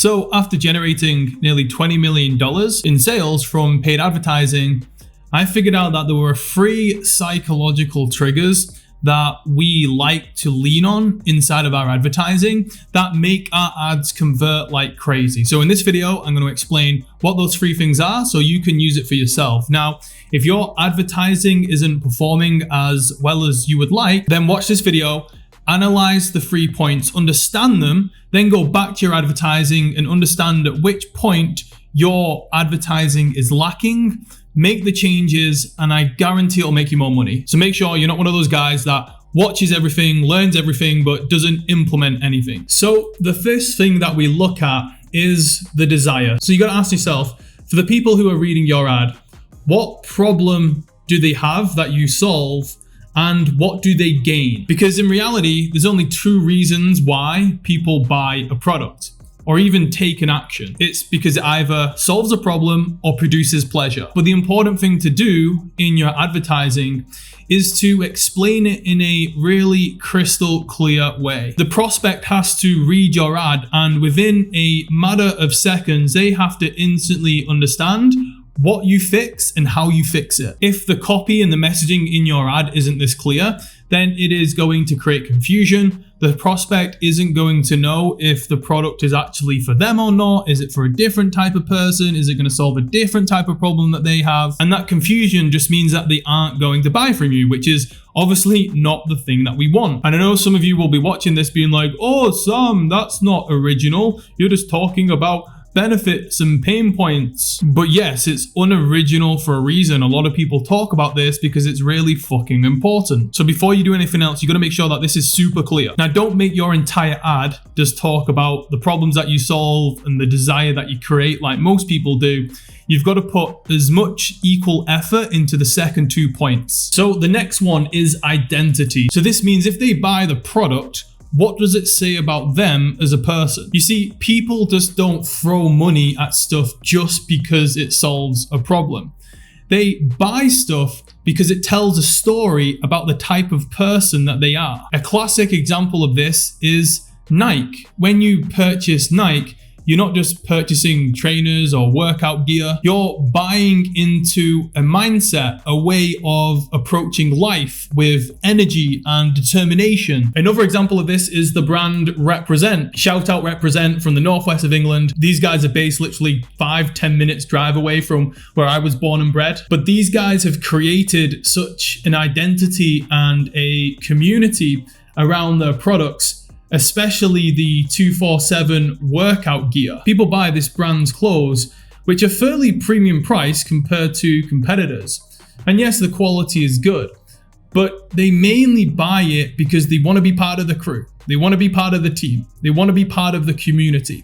So after generating nearly $20 million in sales from paid advertising, I figured out that there were 3 psychological triggers that we like to lean on inside of our advertising that make our ads convert like crazy. So in this video, I'm going to explain what those 3 things are so you can use it for yourself. Now, if your advertising isn't performing as well as you would like, then watch this video, analyze the 3 points, understand them, then go back to your advertising and understand at which point your advertising is lacking, make the changes, and I guarantee it'll make you more money. So make sure you're not one of those guys that watches everything, learns everything, but doesn't implement anything. So the first thing that we look at is the desire. So you got to ask yourself, for the people who are reading your ad, what problem do they have that you solve? And what do they gain? Because in reality, there's only 2 reasons why people buy a product or even take an action. It's because it either solves a problem or produces pleasure. But the important thing to do in your advertising is to explain it in a really crystal clear way. The prospect has to read your ad, and within a matter of seconds, they have to instantly understand what you fix and how you fix it. If the copy and the messaging in your ad isn't this clear, then it is going to create confusion. The prospect isn't going to know if the product is actually for them or not. Is it for a different type of person? Is it going to solve a different type of problem that they have? And that confusion just means that they aren't going to buy from you, which is obviously not the thing that we want. And I know some of you will be watching this being like, oh, Sam, that's not original. You're just talking about benefits and pain points. But yes, it's unoriginal for a reason. A lot of people talk about this because it's really fucking important. So before you do anything else, you got to make sure that this is super clear. Now, don't make your entire ad just talk about the problems that you solve and the desire that you create like most people do. You've got to put as much equal effort into the second 2 points. So the next one is identity. So this means if they buy the product, what does it say about them as a person? You see, people just don't throw money at stuff just because it solves a problem. They buy stuff because it tells a story about the type of person that they are. A classic example of this is Nike. When you purchase Nike, you're not just purchasing trainers or workout gear. You're buying into a mindset, a way of approaching life with energy and determination. Another example of this is the brand Represent. Shout out Represent from the northwest of England. These guys are based literally 5-10 minutes drive away from where I was born and bred. But these guys have created such an identity and a community around their products, especially the 247 workout gear. People buy this brand's clothes, which are fairly premium price compared to competitors. And yes, the quality is good, but they mainly buy it because they want to be part of the crew. They want to be part of the team. They want to be part of the community.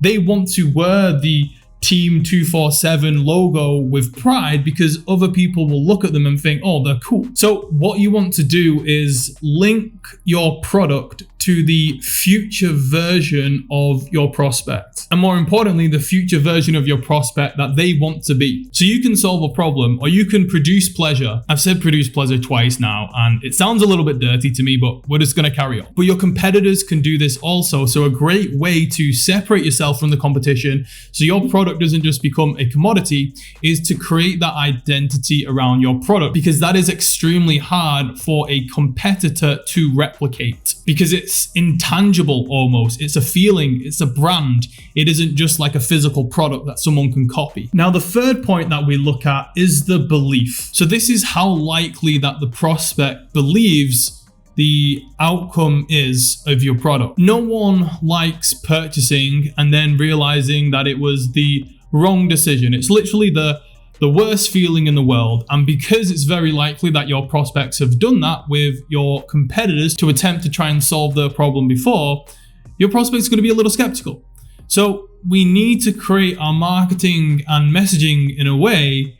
They want to wear the Team 247 logo with pride because other people will look at them and think, oh, they're cool. So what you want to do is link your product to the future version of your prospect. And more importantly, the future version of your prospect that they want to be. So you can solve a problem or you can produce pleasure. I've said produce pleasure twice now, and it sounds a little bit dirty to me, but we're just gonna carry on. But your competitors can do this also. So a great way to separate yourself from the competition so your product doesn't just become a commodity is to create that identity around your product, because that is extremely hard for a competitor to replicate because it's intangible almost. It's a feeling, it's a brand. It isn't just like a physical product that someone can copy. Now, the third point that we look at is the belief. So this is how likely that the prospect believes the outcome is of your product. No one likes purchasing and then realizing that it was the wrong decision. It's literally the worst feeling in the world. And because it's very likely that your prospects have done that with your competitors to attempt to try and solve their problem before, your prospect's going to be a little skeptical. So we need to create our marketing and messaging in a way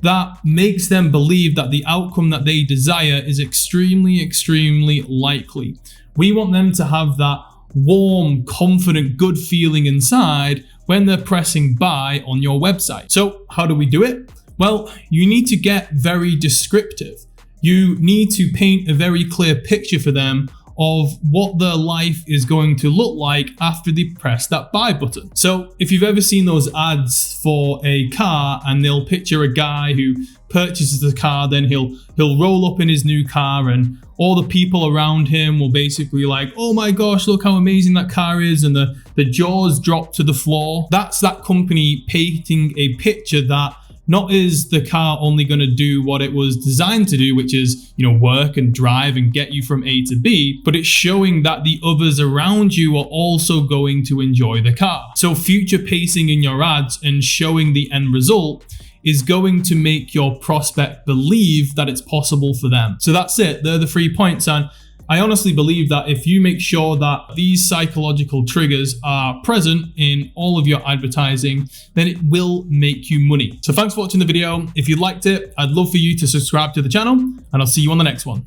that makes them believe that the outcome that they desire is extremely, extremely likely. We want them to have that warm, confident, good feeling inside when they're pressing buy on your website. So how do we do it? Well, you need to get very descriptive. You need to paint a very clear picture for them of what their life is going to look like after they press that buy button. So if you've ever seen those ads for a car and they'll picture a guy who purchases the car, then he'll roll up in his new car and all the people around him will basically like, oh my gosh, look how amazing that car is, and the jaws drop to the floor. That's that company painting a picture that not is the car only going to do what it was designed to do, which is, work and drive and get you from A to B, but it's showing that the others around you are also going to enjoy the car. So future pacing in your ads and showing the end result is going to make your prospect believe that it's possible for them. So that's it. They're the 3 points. And I honestly believe that if you make sure that these psychological triggers are present in all of your advertising, then it will make you money. So thanks for watching the video. If you liked it, I'd love for you to subscribe to the channel, and I'll see you on the next one.